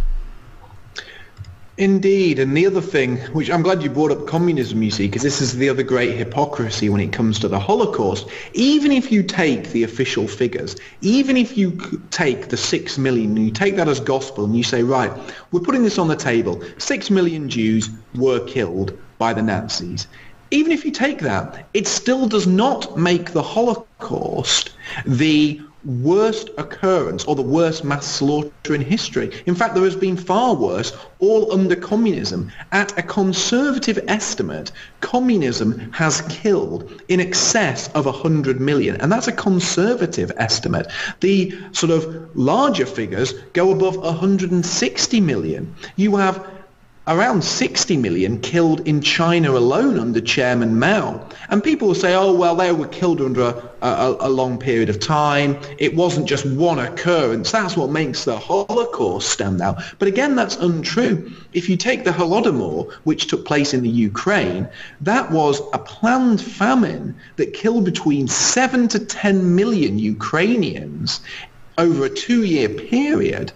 Indeed, and the other thing, which I'm glad you brought up communism, you see, because this is the other great hypocrisy when it comes to the Holocaust. Even if you take the official figures, even if you take the 6 million, and you take that as gospel, and you say, right, we're putting this on the table, 6 million Jews were killed by the Nazis. Even if you take that, it still does not make the Holocaust the worst occurrence or the worst mass slaughter in history. In fact, there has been far worse, all under communism. At a conservative estimate, communism has killed in excess of 100 million, and that's a conservative estimate. The sort of larger figures go above 160 million. You have around 60 million killed in China alone under Chairman Mao. And people will say, oh, well, they were killed under a long period of time. It wasn't just one occurrence. That's what makes the Holocaust stand out. But again, that's untrue. If you take the Holodomor, which took place in the Ukraine, that was a planned famine that killed between 7 to 10 million Ukrainians over a 2-year period.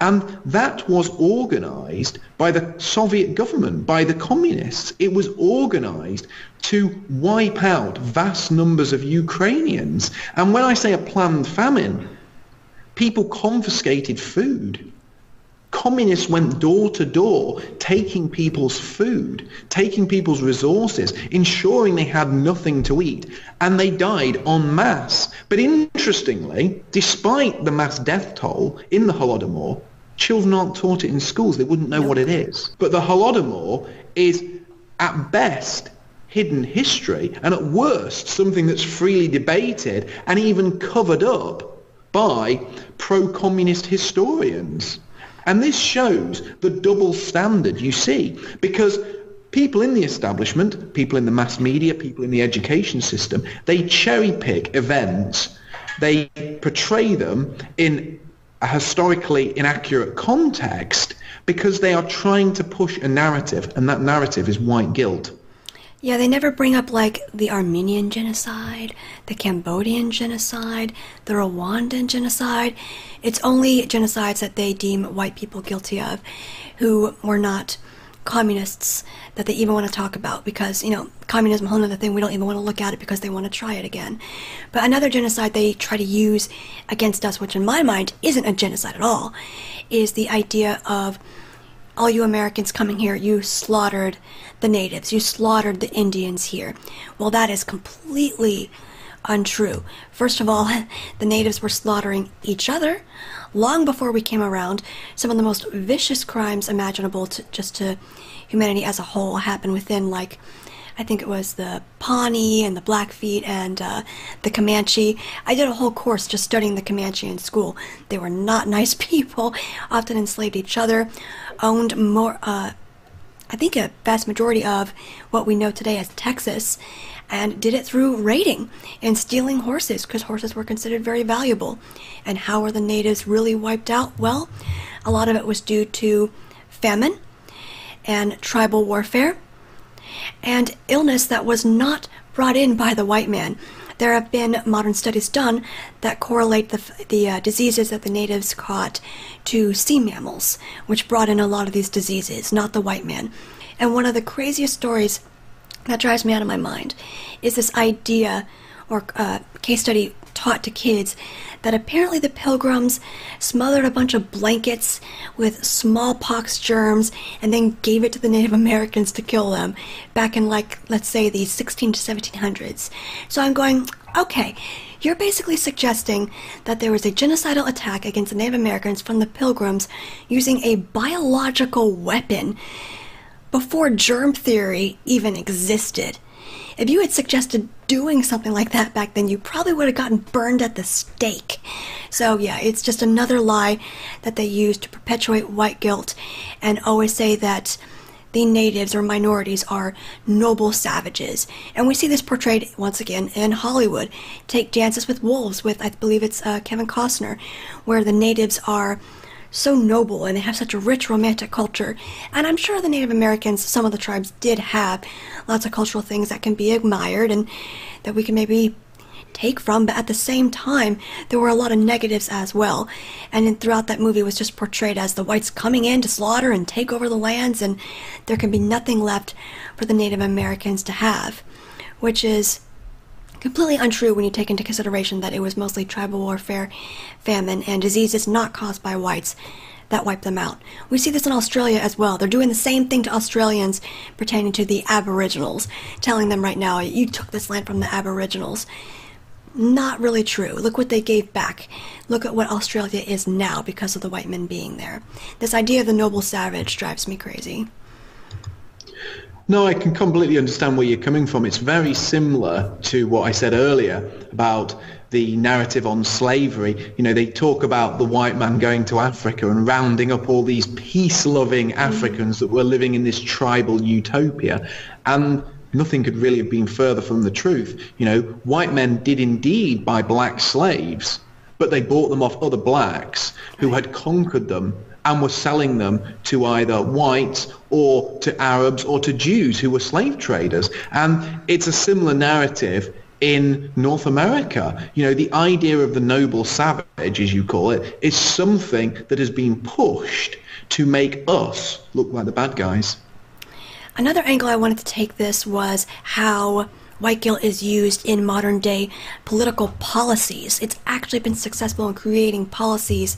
And that was organized by the Soviet government, by the communists. It was organized to wipe out vast numbers of Ukrainians. And when I say a planned famine, people confiscated food. Communists went door to door, taking people's food, taking people's resources, ensuring they had nothing to eat, and they died en masse. But interestingly, despite the mass death toll in the Holodomor, children aren't taught it in schools. They wouldn't know what it is. But the Holodomor is, at best, hidden history, and at worst, something that's freely debated and even covered up by pro-communist historians. And this shows the double standard you see, because people in the establishment, people in the mass media, people in the education system, they cherry-pick events, they portray them in a historically inaccurate context because they are trying to push a narrative, and that narrative is white guilt. Yeah, they never bring up, like, the Armenian genocide, the Cambodian genocide, the Rwandan genocide. It's only genocides that they deem white people guilty of who were not communists that they even want to talk about, because, you know, communism, a whole other thing, we don't even want to look at it because they want to try it again. But another genocide they try to use against us, which in my mind isn't a genocide at all, is the idea of all you Americans coming here, you slaughtered the natives, you slaughtered the Indians here. Well, that is completely untrue. First of all, the natives were slaughtering each other long before we came around. Some of the most vicious crimes imaginable to humanity as a whole happened within, like, I think it was the Pawnee and the Blackfeet and the Comanche. I did a whole course just studying the Comanche in school. They were not nice people, often enslaved each other, owned more, I think a vast majority of what we know today as Texas, and did it through raiding and stealing horses, because horses were considered very valuable. And how were the natives really wiped out? Well, a lot of it was due to famine and tribal warfare and illness that was not brought in by the white man. There have been modern studies done that correlate the diseases that the natives caught to sea mammals, which brought in a lot of these diseases, not the white man. And one of the craziest stories that drives me out of my mind is this idea or case study taught to kids that apparently the Pilgrims smothered a bunch of blankets with smallpox germs and then gave it to the Native Americans to kill them back in, like, let's say the 16 to 1700s. So I'm going, okay, you're basically suggesting that there was a genocidal attack against the Native Americans from the Pilgrims using a biological weapon before germ theory even existed. If you had suggested doing something like that back then, you probably would have gotten burned at the stake. So yeah, it's just another lie that they use to perpetuate white guilt and always say that the natives or minorities are noble savages. And we see this portrayed once again in Hollywood. Take Dances with Wolves with, I believe it's Kevin Costner, where the natives are so noble and they have such a rich romantic culture. And I'm sure the Native Americans, some of the tribes, did have lots of cultural things that can be admired and that we can maybe take from, but at the same time there were a lot of negatives as well. And throughout that movie was just portrayed as the whites coming in to slaughter and take over the lands, and there can be nothing left for the Native Americans to have, which is completely untrue when you take into consideration that it was mostly tribal warfare, famine, and diseases not caused by whites that wiped them out. We see this in Australia as well. They're doing the same thing to Australians pertaining to the Aboriginals, telling them right now, you took this land from the Aboriginals. Not really true. Look what they gave back. Look at what Australia is now because of the white men being there. This idea of the noble savage drives me crazy. No, I can completely understand where you're coming from. It's very similar to what I said earlier about the narrative on slavery. You know, they talk about the white man going to Africa and rounding up all these peace-loving Africans that were living in this tribal utopia. And nothing could really have been further from the truth. You know, white men did indeed buy black slaves, but they bought them off other blacks who had conquered them and were selling them to either whites or to Arabs or to Jews who were slave traders. And it's a similar narrative in North America. You know, the idea of the noble savage, as you call it, is something that has been pushed to make us look like the bad guys. Another angle I wanted to take this was how white guilt is used in modern day political policies. It's actually been successful in creating policies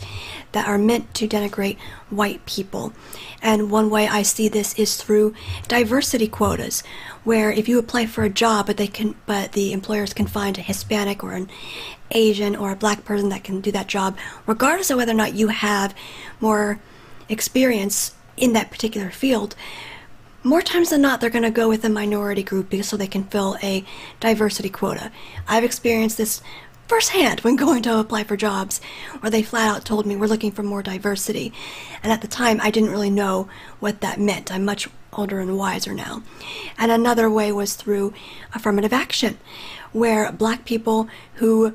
that are meant to denigrate white people. And one way I see this is through diversity quotas, where if you apply for a job, but the employers can find a Hispanic or an Asian or a black person that can do that job, regardless of whether or not you have more experience in that particular field. More times than not, they're going to go with a minority group so they can fill a diversity quota. I've experienced this firsthand when going to apply for jobs, where they flat out told me we're looking for more diversity. And at the time, I didn't really know what that meant. I'm much older and wiser now. And another way was through affirmative action, where black people who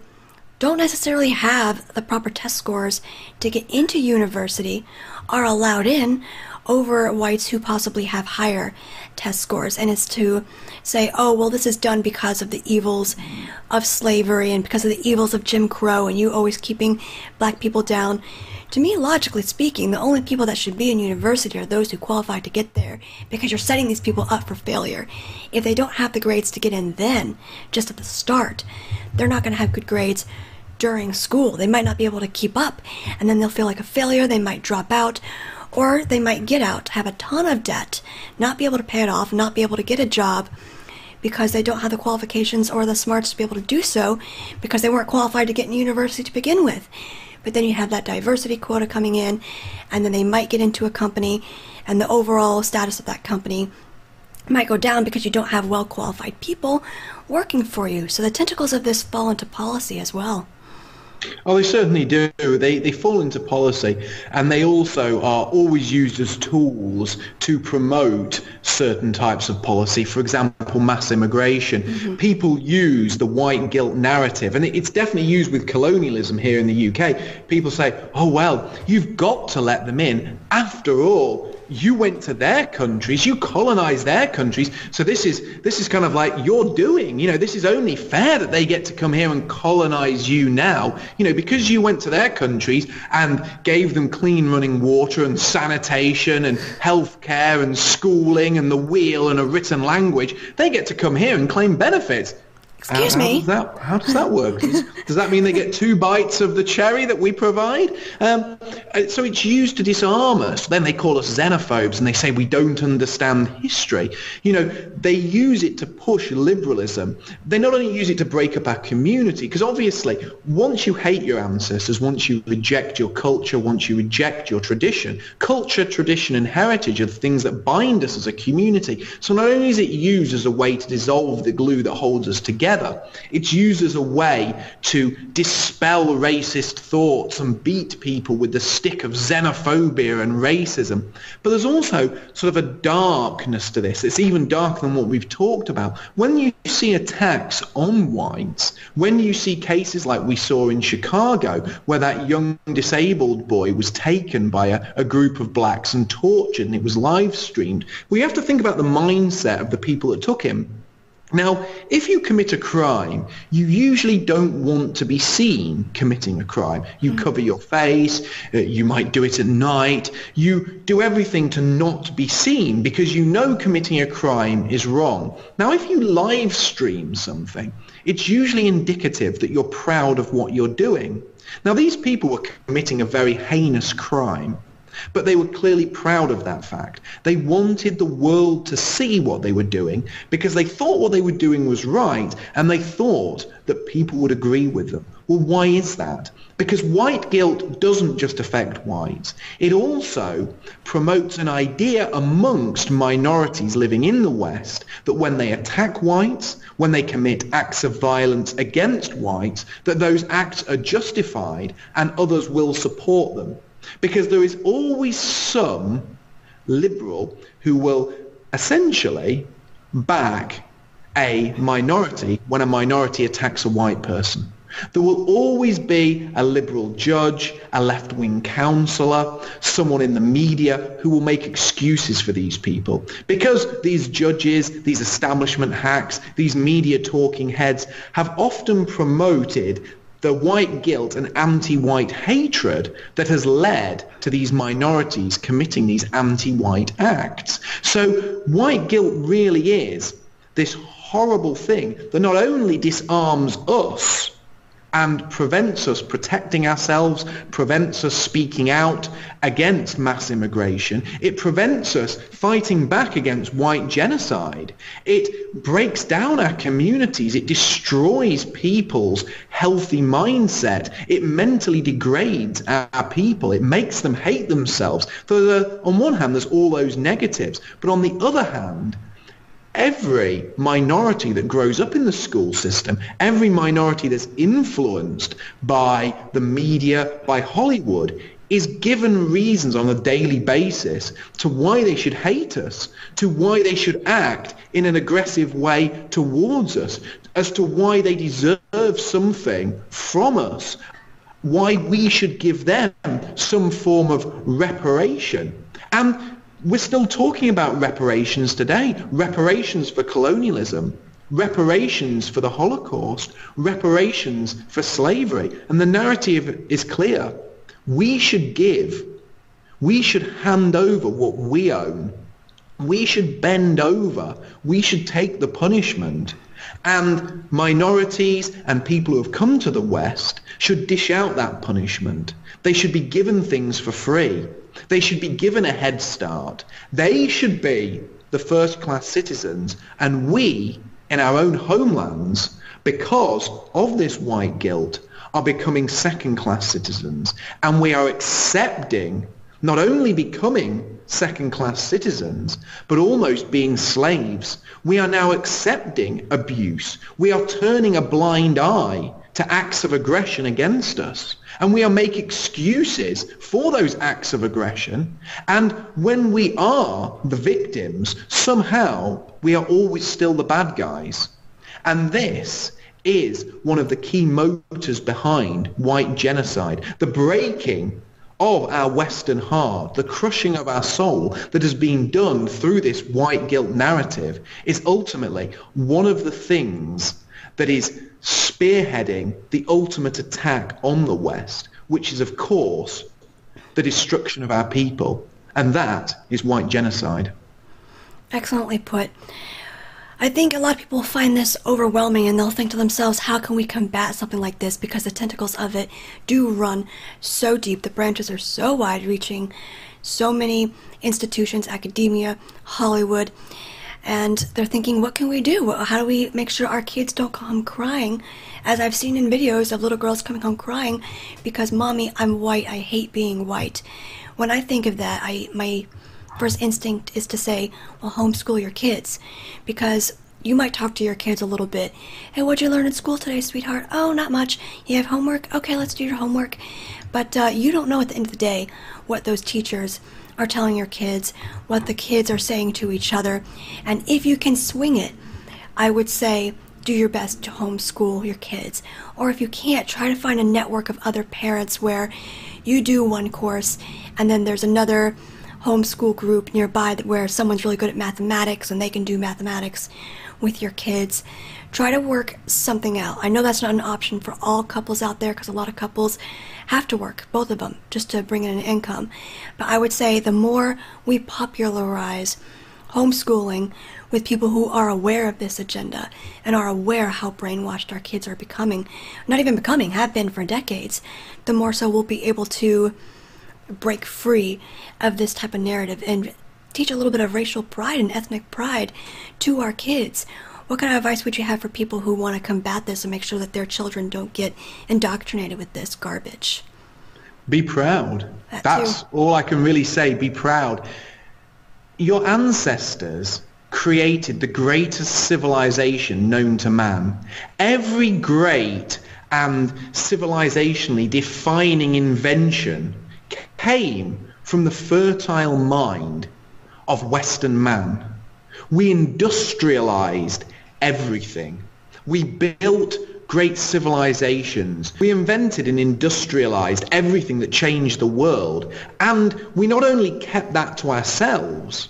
don't necessarily have the proper test scores to get into university are allowed in over whites who possibly have higher test scores. And it's to say, oh, well, this is done because of the evils of slavery and because of the evils of Jim Crow and you always keeping black people down. To me, logically speaking, the only people that should be in university are those who qualify to get there, because you're setting these people up for failure. If they don't have the grades to get in then, just at the start, they're not going to have good grades during school. They might not be able to keep up, and then they'll feel like a failure. They might drop out, or they might get out, have a ton of debt, not be able to pay it off, not be able to get a job because they don't have the qualifications or the smarts to be able to do so because they weren't qualified to get in university to begin with. But then you have that diversity quota coming in, and then they might get into a company, and the overall status of that company might go down because you don't have well-qualified people working for you. So the tentacles of this fall into policy as well. Oh, they certainly do. They fall into policy, and they also are always used as tools to promote certain types of policy. For example, mass immigration. Mm-hmm. People use the white guilt narrative, and it's definitely used with colonialism here in the UK. People say, oh, well, you've got to let them in. After all, you went to their countries, you colonized their countries, so this is kind of like your doing. You know, this is only fair that they get to come here and colonize you now, you know, because you went to their countries and gave them clean running water and sanitation and healthcare and schooling and the wheel and a written language. They get to come here and claim benefits. Excuse me? How does that work? Does that mean they get 2 bites of the cherry that we provide? So it's used to disarm us. Then they call us xenophobes, and they say we don't understand history. You know, they use it to push liberalism. They not only use it to break up our community, because obviously once you hate your ancestors, once you reject your culture, once you reject your tradition, culture, tradition and heritage are the things that bind us as a community. So not only is it used as a way to dissolve the glue that holds us together, it's used as a way to dispel racist thoughts and beat people with the stick of xenophobia and racism. But there's also sort of a darkness to this. It's even darker than what we've talked about. When you see attacks on whites, when you see cases like we saw in Chicago, where that young disabled boy was taken by a group of blacks and tortured, and it was live streamed, we have to think about the mindset of the people that took him. Now, if you commit a crime, you usually don't want to be seen committing a crime. You cover your face, you might do it at night, you do everything to not be seen because you know committing a crime is wrong. Now, if you live stream something, it's usually indicative that you're proud of what you're doing. Now, these people were committing a very heinous crime, But they were clearly proud of that fact. They wanted the world to see what they were doing because they thought what they were doing was right, and they thought that people would agree with them. Well, why is that? Because white guilt doesn't just affect whites. It also promotes an idea amongst minorities living in the West that when they attack whites, when they commit acts of violence against whites, that those acts are justified and others will support them. Because there is always some liberal who will essentially back a minority when a minority attacks a white person. There will always be a liberal judge, a left-wing counsellor, someone in the media who will make excuses for these people. Because these judges, these establishment hacks, these media talking heads have often promoted the white guilt and anti-white hatred that has led to these minorities committing these anti-white acts. So white guilt really is this horrible thing that not only disarms us and prevents us protecting ourselves, prevents us speaking out against mass immigration. It prevents us fighting back against white genocide. It breaks down our communities. It destroys people's healthy mindset. It mentally degrades our people. It makes them hate themselves. So on one hand, there's all those negatives, but on the other hand, every minority that grows up in the school system, every minority that's influenced by the media, by Hollywood, is given reasons on a daily basis to why they should hate us, to why they should act in an aggressive way towards us, as to why they deserve something from us, why we should give them some form of reparation. And we're still talking about reparations today. Reparations for colonialism, reparations for the Holocaust, reparations for slavery. And the narrative is clear. We should give. We should hand over what we own. We should bend over. We should take the punishment. And minorities and people who have come to the West should dish out that punishment. They should be given things for free. They should be given a head start. They should be the first-class citizens, and we, in our own homelands, because of this white guilt, are becoming second-class citizens. And we are accepting not only becoming second-class citizens, but almost being slaves. We are now accepting abuse. We are turning a blind eye to acts of aggression against us. And we are making excuses for those acts of aggression. And when we are the victims, somehow we are always still the bad guys. And this is one of the key motors behind white genocide, the breaking of our Western heart, the crushing of our soul that has been done through this white guilt narrative is ultimately one of the things that is spearheading the ultimate attack on the West, which is, of course, the destruction of our people. And that is white genocide. Excellently put. I think a lot of people find this overwhelming, and they'll think to themselves, how can we combat something like this? Because the tentacles of it do run so deep. The branches are so wide-reaching. So many institutions, academia, Hollywood. And they're thinking, what can we do? How do we make sure our kids don't come home crying? As I've seen in videos of little girls coming home crying because, Mommy, I'm white, I hate being white. When I think of that, my first instinct is to say, well, homeschool your kids. Because you might talk to your kids a little bit. Hey, what'd you learn in school today, sweetheart? Oh, not much. You have homework? Okay, let's do your homework. But you don't know at the end of the day what those teachers are telling your kids, what the kids are saying to each other. And if you can swing it, I would say do your best to homeschool your kids. Or if you can't, try to find a network of other parents where you do one course and then there's another homeschool group nearby where someone's really good at mathematics and they can do mathematics with your kids. Try to work something out. I know that's not an option for all couples out there because a lot of couples have to work, both of them, just to bring in an income. But I would say the more we popularize homeschooling with people who are aware of this agenda and are aware how brainwashed our kids are becoming, not even becoming, have been for decades, the more so we'll be able to break free of this type of narrative and teach a little bit of racial pride and ethnic pride to our kids. What kind of advice would you have for people who want to combat this and make sure that their children don't get indoctrinated with this garbage? Be proud. That's all I can really say. Be proud. Your ancestors created the greatest civilization known to man. Every great and civilizationally defining invention came from the fertile mind of Western man. We industrialized everything. We built great civilizations. We invented and industrialized everything that changed the world. And we not only kept that to ourselves,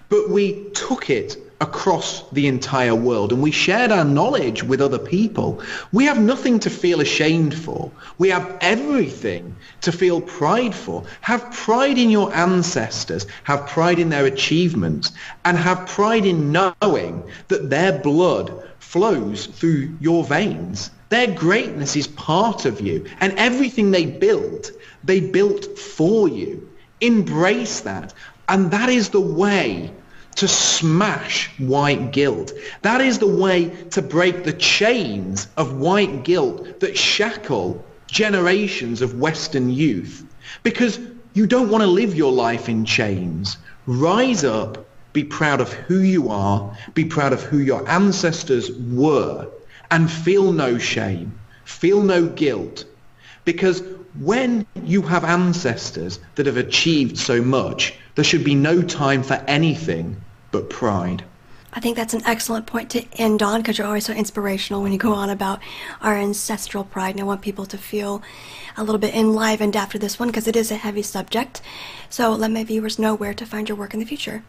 but we took it across the entire world and we shared our knowledge with other people. We have nothing to feel ashamed for. We have everything to feel pride for. Have pride in your ancestors, have pride in their achievements, and have pride in knowing that their blood flows through your veins. Their greatness is part of you, and everything they built for you. Embrace that, and that is the way to smash white guilt. That is the way to break the chains of white guilt that shackle generations of Western youth. Because you don't want to live your life in chains. Rise up, be proud of who you are, be proud of who your ancestors were, and feel no shame, feel no guilt. Because when you have ancestors that have achieved so much, there should be no time for anything but pride. I think that's an excellent point to end on, because you're always so inspirational when you go on about our ancestral pride, and I want people to feel a little bit enlivened after this one, because it is a heavy subject. So let my viewers know where to find your work in the future.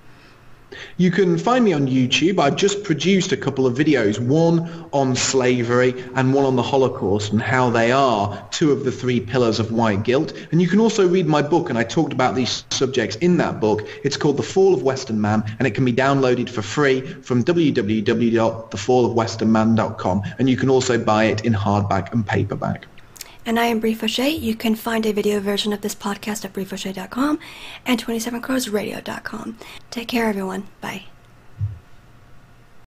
You can find me on YouTube. I've just produced a couple of videos, one on slavery and one on the Holocaust and how they are two of the three pillars of white guilt. And you can also read my book, and I talked about these subjects in that book. It's called The Fall of Western Man, and it can be downloaded for free from www.thefallofwesternman.com, and you can also buy it in hardback and paperback. And I am Brie Fauché. You can find a video version of this podcast at briefauché.com and 27crowsradio.com. Take care, everyone. Bye.